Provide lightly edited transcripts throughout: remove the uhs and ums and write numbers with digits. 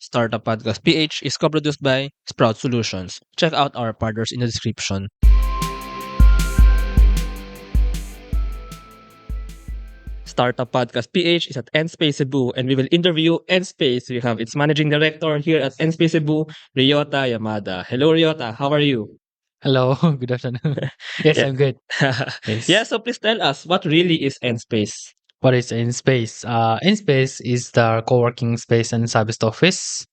Startup Podcast PH is co-produced by Sprout Solutions. Check out our partners in the description. Startup Podcast PH is at enspace Cebu, and we will interview enspace. We have its managing director here at enspace Cebu, Ryota Yamada. Hello, Ryota. How are you? Hello, good afternoon. Yes, Yeah. I'm good. Yeah, Yes. so please tell us what really is enspace. What is enspace? Enspace is the co-working space and service office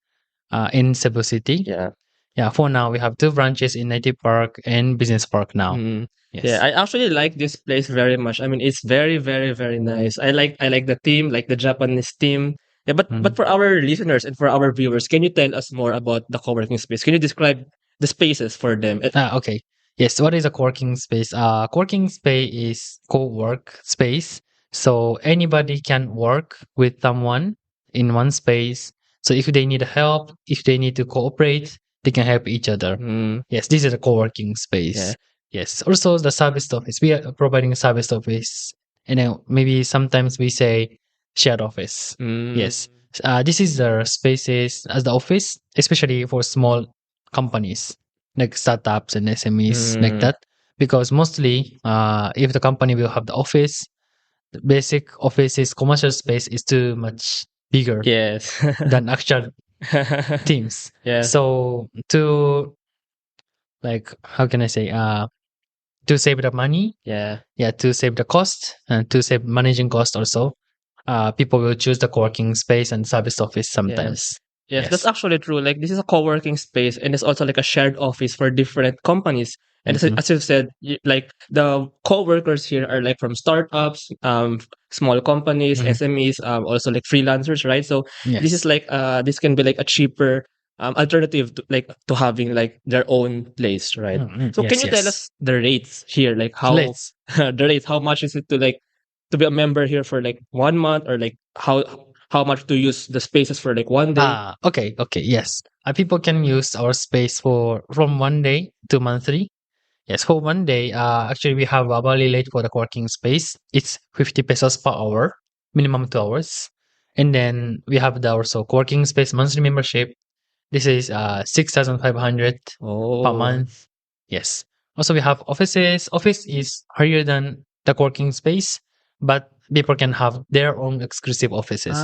in Cebu City. Yeah. Yeah, for now we have two branches in Native Park and Business Park now. Mm. Yeah, Yes. I actually like this place very much. I mean, it's very, very, very nice. I like the theme, like the Japanese theme. Yeah, but Mm. for our listeners and for our viewers, can you tell us more about the co-working space? Can you describe the spaces for them? Okay. Yes, what is a co-working space? Co-working space is co-work space. So anybody can work with someone in one space. So if they need help, if they need to cooperate, they can help each other. Mm, Yes, this is a co-working yeah. space. Yes. Also the service office. We are providing a service office. And then maybe sometimes we say shared office. Mm, Yes. This is the spaces as the office, especially for small companies like startups and SMEs like mm, that. Because mostly, if the company will have the office, the basic office's commercial space is too much bigger yes. than actual teams. Yeah. So to like, how can I say, to save the money, Yeah. yeah, to save the cost and to save managing cost also, people will choose the co-working space and service office Yes. sometimes. Yes, that's Yes. actually true. Like this is a co-working space and it's also like a shared office for different companies. And Mm-hmm. as you've said, like the co-workers here are like from startups, small companies, Mm-hmm. SMEs, also like freelancers, right? So this is Yes. like this can be like a cheaper alternative to like to having like their own place, right? Mm-hmm. So can Yes. you tell Yes. us the rates here? Like how Let's. the rates, how much is it to like to be a member here for like 1 month or like how much to use the spaces for like 1 day? Okay. Okay. Yes. People can use our space for from 1 day to monthly. Yes, for 1 day, actually we have a hourly rate for the co-working space. It's 50 pesos per hour, minimum 2 hours. And then we have the also co-working space monthly membership. This is 6,500 per Oh. month. Yes. Also we have offices. Office is higher than the co-working space, but people can have their own exclusive offices.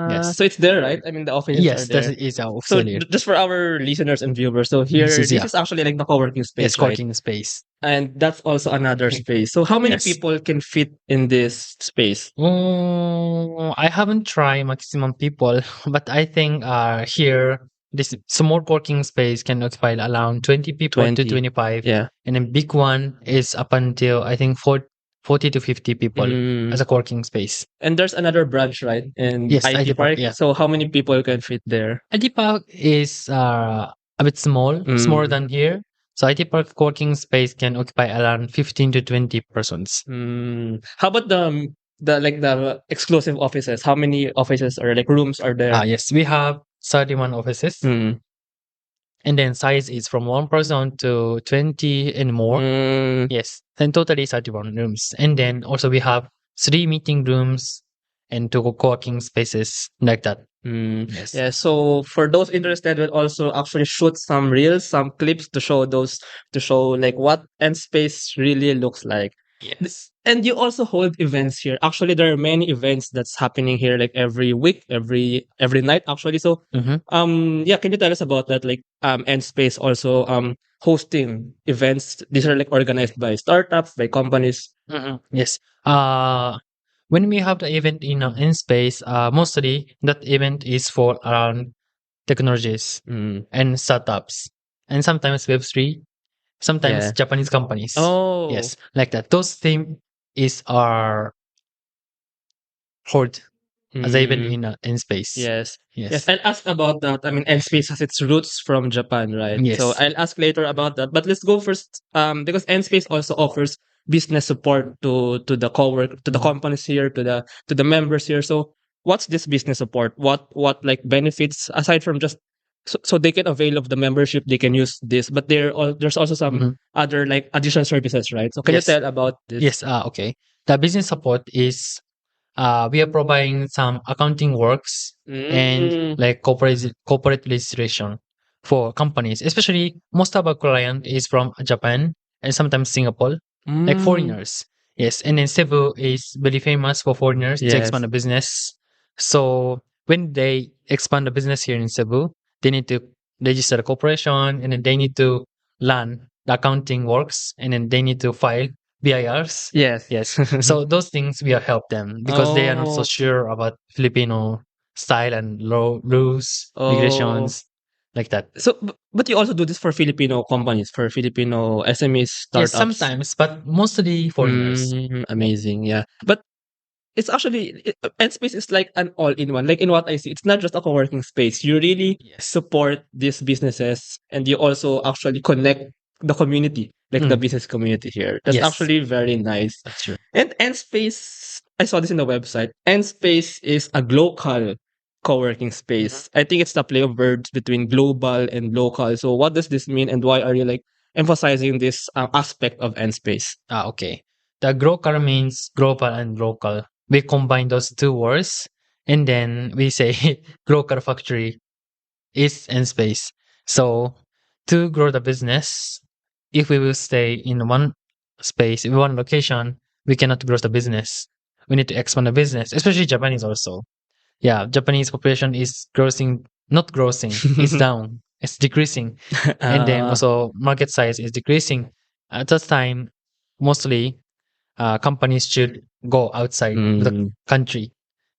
Yes. So it's there, right? I mean, the offices are Yes, that there. is our So official here. just for our listeners and viewers, so This here, is this yeah. is actually like the co-working Yes, space, right? co-working space. And that's also another space. So how many Yes. people can fit in this space? I haven't tried maximum people, but I think here this small co-working space can occupy around 20 people to 20. 25, Yeah. and then big one is up until I think 40 to 50 people Mm. as a co-working space. And there's another branch, right? In Yes, IT IT Park. Park. Yeah, So how many people can fit there? IT Park is a bit small, smaller Mm. than here. So IT Park co-working space can occupy around 15 to 20 persons. How about the like the exclusive offices? How many offices or like rooms are there? Yes, we have 31 offices. Mm. And then size is from 1 person to 20 and more. Mm. Yes. And totally 31 rooms. And then also we have 3 meeting rooms and 2 co-working spaces like that. Mm. Yes. Yeah, so for those interested, we'll also actually shoot some reels, some clips to show those to show like what end space really looks like. Yes. And you also hold events here. Actually, there are many events that's happening here like every week, every night actually. So Mm-hmm. yeah, can you tell us about that? Like end space also hosting events. These are like organized by startups, by companies. Mm-hmm. Yes. When we have the event in space, mostly that event is for around technologies Mm. and startups, and sometimes Web3, sometimes Yeah. Japanese companies. Oh. Yes, like that. Those theme is our hold as even in space. Yes. Yes, Yes. I'll ask about that. I mean, Enspace has its roots from Japan, right? So Yes. I'll ask later about that. But let's go first, because Enspace also offers business support to the cowork to the companies here, to the members here. So what's this business support? What like benefits aside from just so they can avail of the membership, they can use this, but there's also some Mhm. other like additional services, right? So can you Yes. tell about this? Yes. Okay. The business support is we are providing some accounting works and Mm. like corporate registration for companies. Especially most of our client is from Japan and sometimes Singapore, like Mm. foreigners. Yes, and then Cebu is very famous for foreigners to expand Yes. the business. So when they expand the business here in Cebu, they need to register a corporation and then they need to learn the accounting works and then they need to file BIRs. Yes. Yes. So those things we help them because they are not so Oh. sure about Filipino style and law rules, Oh. regulations, like that. So, but you also do this for Filipino companies, for Filipino SMEs, Yes, startups. sometimes, but mostly foreigners. Yeah. Amazing, yeah. But it's actually Enspace is like an all-in-one. Like in what I see, it's not just a co-working space. You really Yes. support these businesses, and you also actually connect the community, like the Mm, business community here. That's yes, actually very nice. that's true. And Enspace, I saw this in the website. Enspace is a local co-working Mhm. space. I think it's the play of words between global and local. So what does this mean, and why are you like emphasizing this aspect of Enspace? Okay. The groker means global and local. We combine those two words and then we say groker factory is in space. So to grow the business, if we will stay in one space, in one location, we cannot grow the business. We need to expand the business, especially Japanese also. Yeah, Japanese population is grossing, not grossing, it's down, it's decreasing. And then uh, also market size is decreasing. At that time, mostly companies should go outside the mm, country.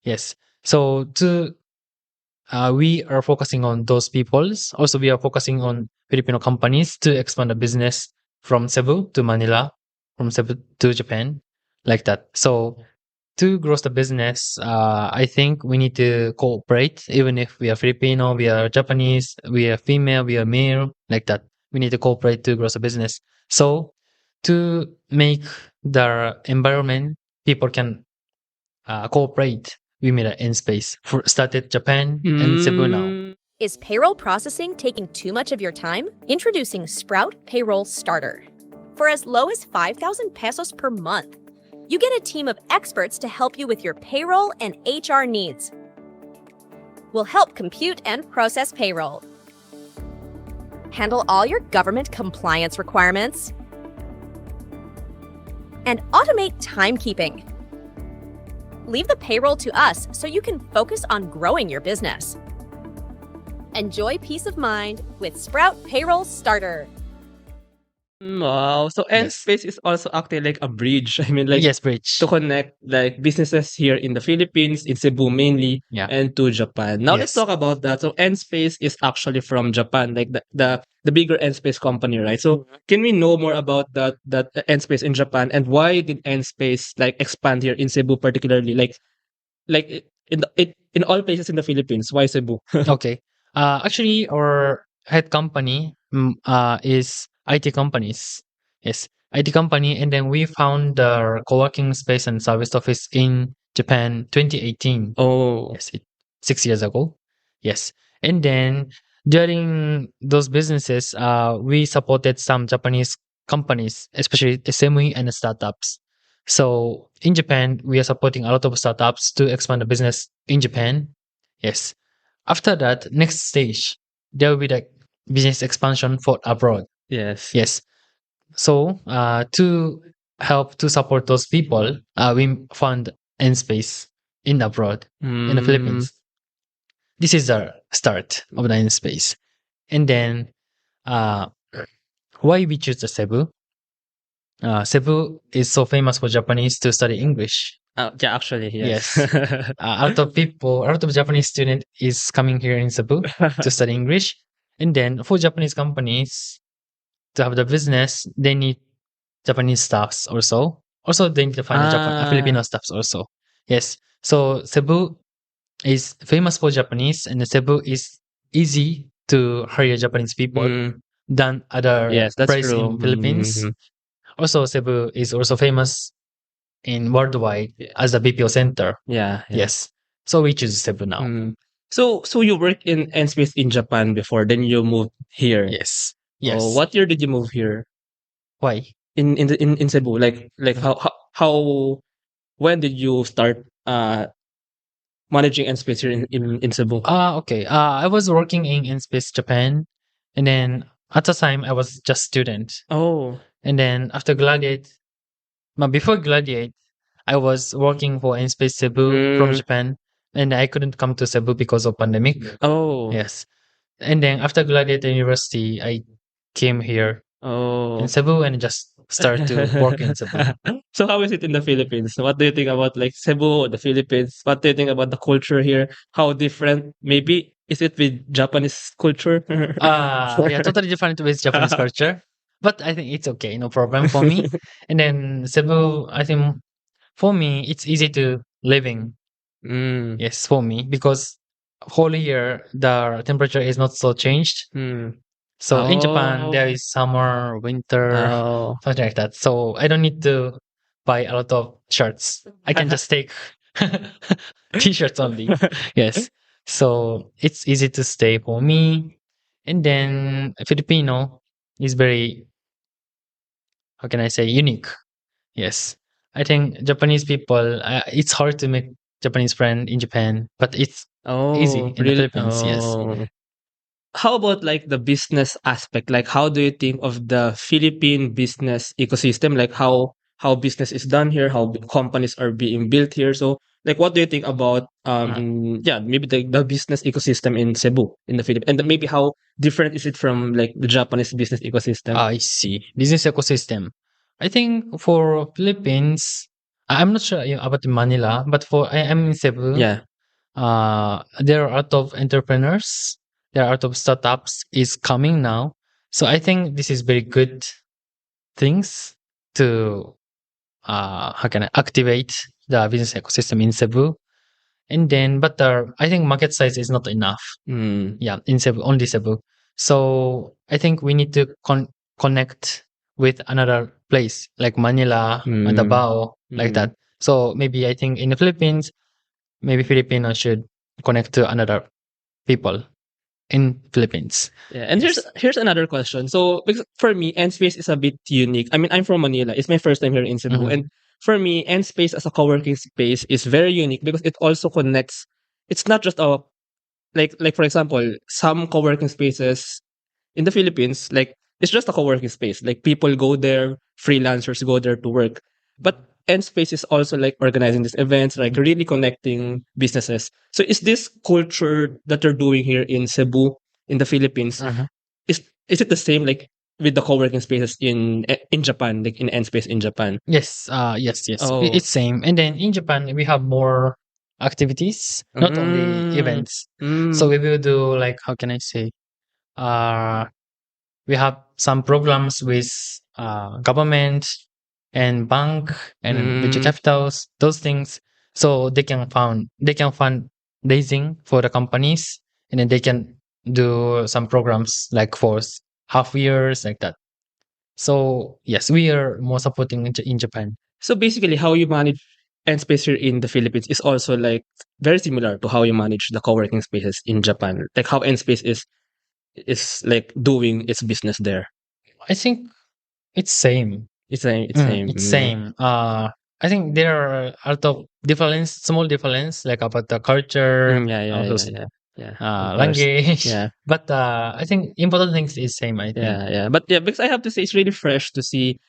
Yes. So to we are focusing on those peoples. Also, we are focusing on Filipino companies to expand the business from Cebu to Manila, from Cebu to Japan, like that. So to grow the business, I think we need to cooperate. Even if we are Filipino, we are Japanese, we are female, we are male, like that. We need to cooperate to grow the business. So to make the environment, people can cooperate. We made an in space for started Japan and Cebu now. mm, Is payroll processing taking too much of your time? Introducing Sprout Payroll Starter. For as low as 5,000 pesos per month, you get a team of experts to help you with your payroll and HR needs. We'll help compute and process payroll, handle all your government compliance requirements, and automate timekeeping. Leave the payroll to us so you can focus on growing your business. Enjoy peace of mind with Sprout Payroll Starter. wow. So Yes. Enspace is also acting like a bridge. I mean, like Yes, bridge. to connect like businesses here in the Philippines, in Cebu mainly, Yeah. and to Japan. Now let's Yes. talk about that. So Enspace is actually from Japan, like the bigger Enspace company, right? So can we know more about that Enspace in Japan, and why did Enspace like expand here in Cebu particularly? In all places in the Philippines, why Cebu? Okay. Actually, our head company is IT companies. Yes, IT company, and then we found the co-working space and service office in Japan 2018. Oh. Yes, 6 years ago. Yes, and then during those businesses, we supported some Japanese companies, especially SME and startups. So in Japan, we are supporting a lot of startups to expand the business in Japan. Yes. After that, next stage, there will be the business expansion for abroad. Yes. Yes. So to help to support those people, we fund Enspace in abroad in the Mm, Philippines. This is the start of the Enspace. And then uh, why we choose the Cebu? Cebu is so famous for Japanese to study English. yeah, actually, yes. Yes. A lot of Japanese student is coming here in Cebu to study English. And then for Japanese companies to have the business, they need Japanese staffs also. Also, they need to find a Ah. Filipino staffs also. Yes. So Cebu is famous for Japanese, and Cebu is easy to hire Japanese people Mm, than other yes, that's place true. in Philippines. Also, Cebu is also famous in worldwide as a BPO center. Yeah, yeah. Yes. So we choose Cebu now. Mm. So you worked in Enspace in Japan before, then you moved here. Yes. Oh, Yes. what year did you move here? Why? In Cebu, like Mhm. how when did you start uh managing enspace here in Cebu? Okay. I was working in enspace Japan, and then at the time I was just student, Oh. and then after graduate, but before graduate, I was working for enspace Cebu from Mm. Japan, and I couldn't come to Cebu because of pandemic. Oh. Yes, and then after graduate university, I came here Oh. in Cebu and just start to work in Cebu. So how is it in the Philippines? What do you think about like Cebu, the Philippines? What do you think about the culture here? How different maybe is it with Japanese culture? Yeah, totally different with Japanese culture, but I think it's okay, no problem for me. And then Cebu, I think for me it's easy to living. Mm. Yes, for me because whole year the temperature is not so changed. Mm. So in Japan Oh. there is summer, winter, Oh. something like that. So I don't need to buy a lot of shirts. I can just take t-shirts only. Yes. So it's easy to stay for me. And then Filipino is very, how can I say, unique. Yes. I think Japanese people, it's hard to make Japanese friend in Japan, but it's easy Oh, in the really? Philippines. Yes. Oh. How about like the business aspect? Like how do you think of the Philippine business ecosystem? Like how business is done here, how companies are being built here. So like what do you think about yeah, maybe the business ecosystem in Cebu in the Philippines? And then maybe how different is it from like the Japanese business ecosystem? I see. Business ecosystem. I think for Philippines, I'm not sure about Manila, but for I am in Cebu. Yeah. There are a lot of entrepreneurs. There are a lot of startups is coming now. So I think this is very good things to how can I activate the business ecosystem in Cebu. And then, but I think market size is not enough. Mm. Yeah, in Cebu, only Cebu. So I think we need to connect with another place like Manila, Mm. Davao, like Mm. that. So maybe I think in the Philippines, maybe Filipinos should connect to another people in Philippines. Yeah, and Yes. here's another question. So because for me, Enspace is a bit unique. I mean, I'm from Manila. It's my first time here in Cebu, Mhm. and for me, Enspace as a co-working space is very unique because it also connects. It's not just a like for example, some co-working spaces in the Philippines, like it's just a co-working space. Like people go there, freelancers go there to work. But Enspace is also like organizing these events, like really connecting businesses. So is this culture that you're doing here in Cebu, in the Philippines, Mhm. is it the same like with the co-working spaces in Japan, like in Enspace in Japan? Yes, yes. Oh. It's same. And then in Japan, we have more activities, not only Mm, events. So mm, we will do like, how can I say? Uh, we have some programs with government and bank and venture mm. capitals, those things. So they can fund raising for the companies, and then they can do some programs like for half years like that. So yes, we are more supporting in Japan. So basically, how you manage Enspace here in the Philippines is also like very similar to how you manage the co-working spaces in Japan. Like how Enspace is like doing its business there. I think it's same. It's same. It's same. It's same. I think there are a lot of difference, small difference, like about the culture, Yeah, yeah, yeah, those yeah, yeah. Of course. language. Yeah, But I think important things is same. I think. yeah, yeah. But yeah, because I have to say, it's really fresh to see.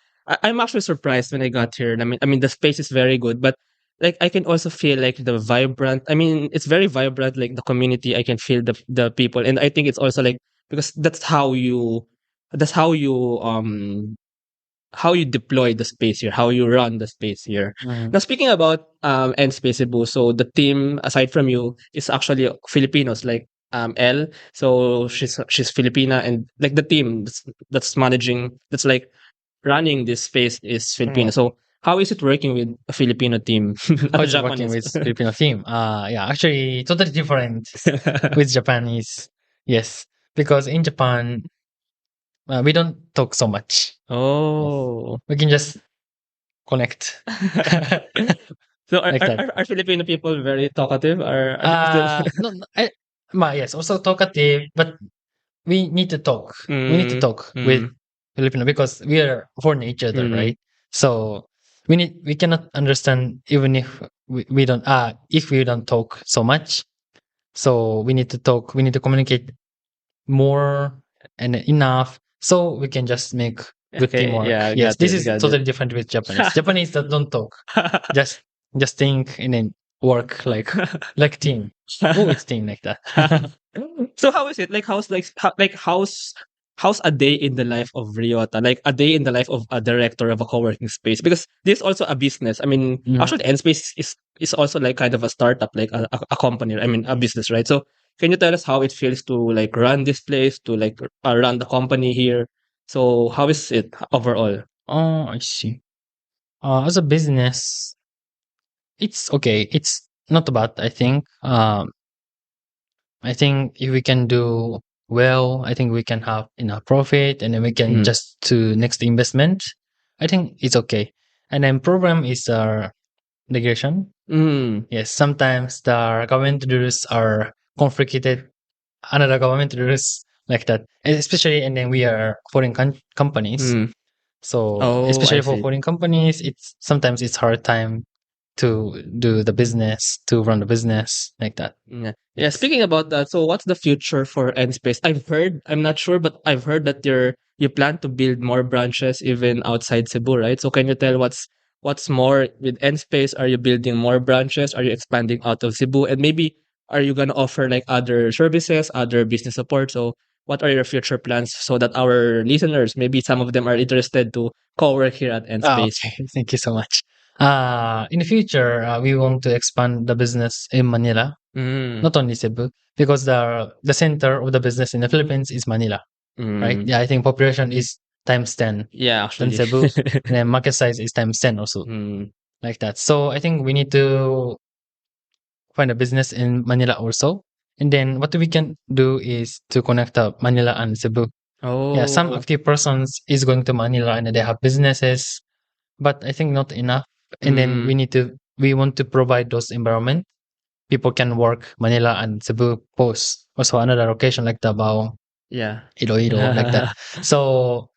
I'm actually surprised when I got here. And I mean, the space is very good, but like I can also feel like the vibrant. I mean, it's very vibrant. Like the community, I can feel the people, and I think it's also like because that's how you deploy the space here, how you run the space here. Mhm. Now, speaking about Enspace Cebu, so the team aside from you is actually Filipinos, like L. So she's Filipina, and like the team that's managing, that's like running this space is Filipino. So how is it working with a Filipino team How as a is it working Japanese? with Filipino team? Yeah, actually, totally different with Japanese. Yes, because in Japan, we don't talk so much. Yes. Oh. We can just connect So are, like are, that. are are Filipino people very talkative? Or are they still No, no yes, also talkative, but we need to talk. We need to mm, talk with mm, Filipino because we are for each other, mm. right? So we cannot understand even if we don't if we don't talk so much, so we need to talk, we need to communicate more and enough, so we can just make good Okay, teamwork. yeah, I Yes, got this it, is got totally different with Japanese. Japanese that don't talk, just think and then work like team. Oh, it's team like that. So how is it? Like how's a day in the life of Ryota? Like a day in the life of a director of a co-working space? Because this is also a business. I mean, Mm. actually enspace is also like kind of a startup, like a company. I mean, a business, right? So can you tell us how it feels to like run this place, to like run the company here? So how is it overall? Oh, I see. As a business, it's okay. It's not bad, I think. I think if we can do well, I think we can have enough profit and then we can Mm. just to next investment. I think it's okay. And then program is negation. Mm. Yes, sometimes the government rules are conflicted. Another government rules like that, especially and then we are foreign companies. Mm. So Oh, I especially for see. foreign companies, it's sometimes it's hard time to do the business, to run the business like that. Yeah. Yeah. Yes. Speaking about that, so what's the future for Enspace? I've heard, I'm not sure, but I've heard that you plan to build more branches even outside Cebu, right? So can you tell what's more with Enspace? Are you building more branches? Are you expanding out of Cebu? And maybe are you gonna offer like other services, other business support? So what are your future plans so that our listeners, maybe some of them are interested to co-work here at Enspace? Okay. Thank you so much. In the future, we want to expand the business in Manila, Mm, not only Cebu, because the center of the business in the Philippines is Manila, right? mm. Yeah, I think population is times 10 Yeah, than actually. Cebu, and then market size is times 10 also, Mm, like that. So I think we need to find a business in Manila also. And then what we can do is to connect up Manila and Cebu. Yeah, some oh. active persons is going to Manila and they have businesses, but I think not enough. And then Mm, we want to provide those environment. People can work Manila and Cebu post. Also another location like Davao, yeah. Iloilo, like that. So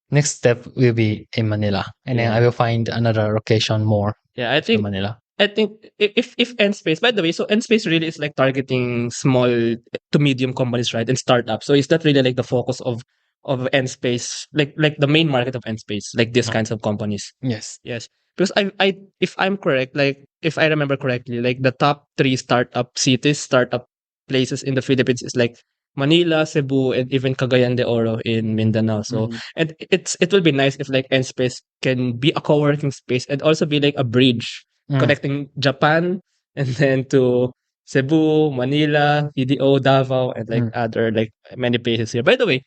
next step will be in Manila. And then I Yeah. will find another location more Yeah, I in think Manila. if Enspace, by the way, so Enspace really is like targeting small to medium companies, right? And startups. So is that really like the focus of Enspace, like the main market of Enspace, like these Mm. kinds of companies? Yes. Yes. Because I if I'm correct, like if I remember correctly, like the top three startup cities, startup places in the Philippines is like Manila, Cebu, and even Cagayan de Oro in Mindanao. So Mhm. and it will be nice if like Enspace can be a co-working space and also be like a bridge Mm. connecting Japan and then to Cebu, Manila, PDO, Davao, and like Mm. other like many places here. By the way,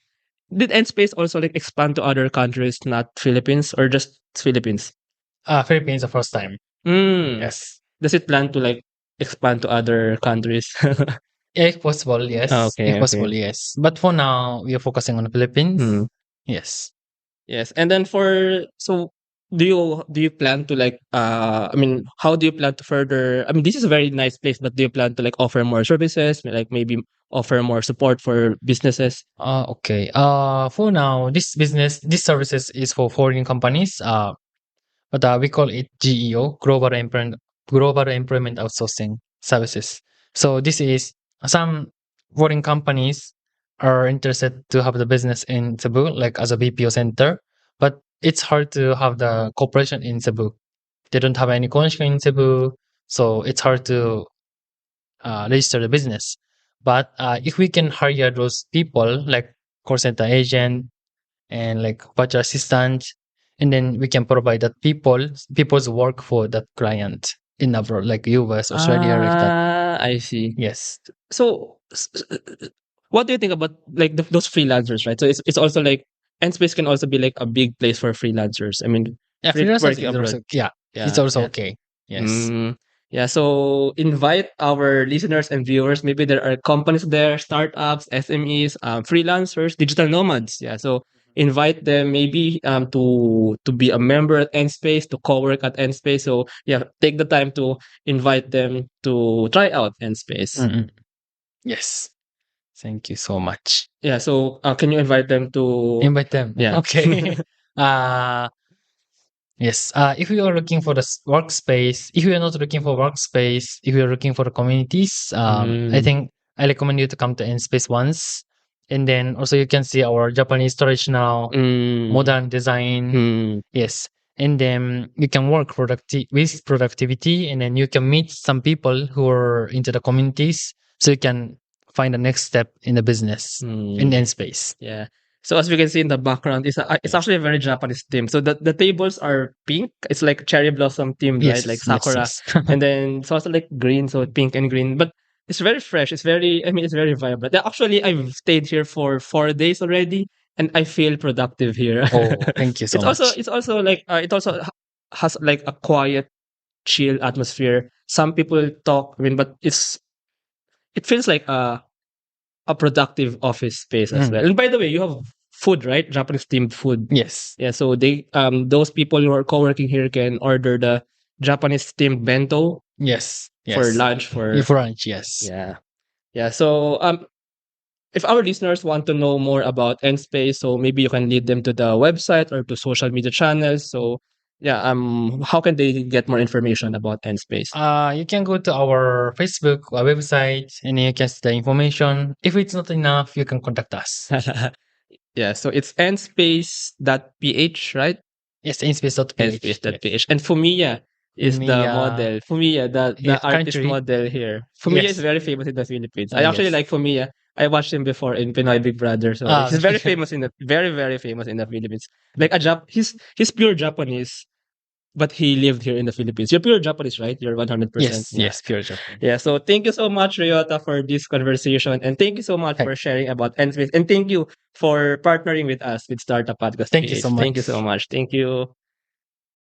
did Enspace also like expand to other countries, not Philippines, or just Philippines? Philippines the first time. Mm. Yes. Does it plan to like expand to other countries? If possible, yes. If Okay, okay. possible, yes. But for now, we are focusing on the Philippines. Hmm. Yes. Yes. And then for so do you plan to like I mean how do you plan to further, I mean this is a very nice place, but do you plan to like offer more services, like maybe offer more support for businesses? Okay. For now, this services is for foreign companies. But we call it GEO, Global Employment Outsourcing Services. So this is some foreign companies are interested to have the business in Cebu, like as a BPO center, but it's hard to have the corporation in Cebu. They don't have any connection in Cebu, so it's hard to register the business. But if we can hire those people, like call center agent and like virtual assistant, and then we can provide that people's work for that client in abroad, like US, Australia, like that. Ah, I see. Yes. So what do you think about like those freelancers, right? So it's also like Enspace can also be like a big place for freelancers. I mean, Yeah, freelancers working is abroad. also, yeah, it's Yeah, also yeah. okay. Yes. Mm, yeah, so invite our listeners and viewers. Maybe there are companies there, startups, SMEs, freelancers, digital nomads. Yeah, so invite them maybe to be a member at Enspace, to co-work at Enspace. So yeah, take the time to invite them to try out Enspace. Mm-mm. Yes. Thank you so much. Yeah, so can you invite them to? Invite them. Yeah. Okay. uh Yes. If you are looking for the workspace, if you are not looking for workspace, if you are looking for the communities, I think I recommend you to come to enspace once. And then also you can see our Japanese storage now, modern design. Yes. And then you can work with productivity, and then you can meet some people who are into the communities, so you can find the next step in the business in enspace. Yeah. So as we can see in the background, it's actually a very Japanese theme. So the tables are pink. It's like cherry blossom themed, right? Like sakura. Yes. And then it's also like green, so pink and green. But it's very fresh. It's very, I mean, it's very vibrant. Actually, I've stayed here for 4 days already, and I feel productive here. Oh, thank you so much. It's also like it also has like a quiet, chill atmosphere. Some people talk, I mean, but it feels like a productive office space as well. And by the way, you have food, right? Japanese themed food. Yes. Yeah, so they those people who are co-working here can order the Japanese themed bento Yes. for lunch for lunch, yes. yeah. Yeah, so if our listeners want to know more about enspace, so maybe you can lead them to the website or to social media channels. So yeah, how can they get more information about enspace? You can go to our Facebook website, and you can see the information. If it's not enough, you can contact us. Yeah, so it's enspace.ph, right? Yes, enspace.ph. enspace.ph. And Fumiya is the Fumiya. model. Fumiya, the Yes, artist country. model here. Fumiya Yes. is very famous in the Philippines. I actually Yes. like Fumiya. I watched him before in Pinoy Big Brother. So he's very famous in the very famous in the Philippines. Like he's pure Japanese, but he lived here in the Philippines. You're pure Japanese, right? You're 100%. Yes, Yeah. yes, pure Japan. Yeah, so thank you so much, Ryota, for this conversation. And thank you so much for sharing about enspace. And thank you for partnering with us with Startup Podcast. Thank you PH. so much. Thank you so much. Thank you.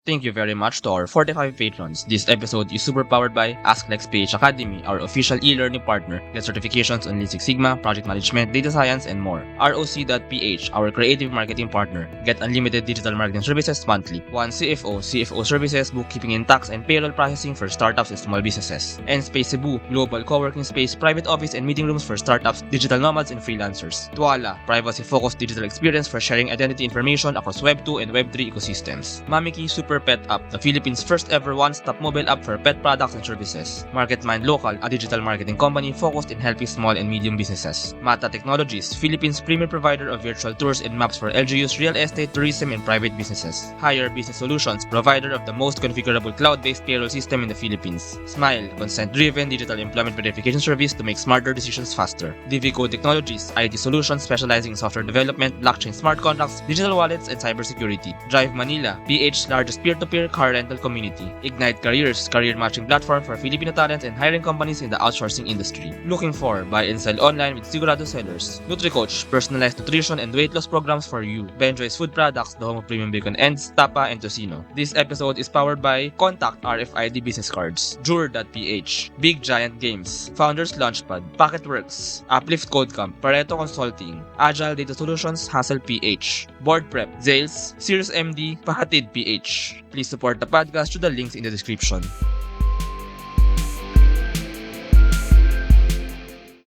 Thank you very much to our 45 patrons. This episode is super powered by AskLexPH Academy, our official e-learning partner. Get certifications on Lean Six Sigma, project management, data science, and more. ROC.ph, our creative marketing partner. Get unlimited digital marketing services monthly. One CFO services, bookkeeping and tax, and payroll processing for startups and small businesses. enspace Cebu, global co-working space, private office, and meeting rooms for startups, digital nomads, and freelancers. Tuala, privacy-focused digital experience for sharing identity information across Web 2 and Web 3 ecosystems. Mamiki Super Pet App, the Philippines' first ever one-stop mobile app for pet products and services. MarketMind Local, a digital marketing company focused in helping small and medium businesses. Mata Technologies, Philippines' premier provider of virtual tours and maps for LGU's real estate, tourism, and private businesses. Hire Business Solutions, provider of the most configurable cloud-based payroll system in the Philippines. Smile, consent-driven digital employment verification service to make smarter decisions faster. Divico Technologies, IT solutions specializing in software development, blockchain smart contracts, digital wallets, and cybersecurity. Drive Manila, PH's largest peer-to-peer car rental community. Ignite Careers, career matching platform for Filipino talents and hiring companies in the outsourcing industry. Looking for buy and sell online with Sigurado sellers. NutriCoach, personalized nutrition and weight loss programs for you. Benjoy's food products, the home of premium bacon ends, tapa, and tocino. This episode is powered by Contact RFID business cards, Jure.ph, Big Giant Games, Founders Launchpad, Packetworks, Uplift Code Camp, Pareto Consulting, Agile Data Solutions, Hassle PH, Board Prep, Zales, Series MD, Pahatid PH. Please support the podcast through the links in the description.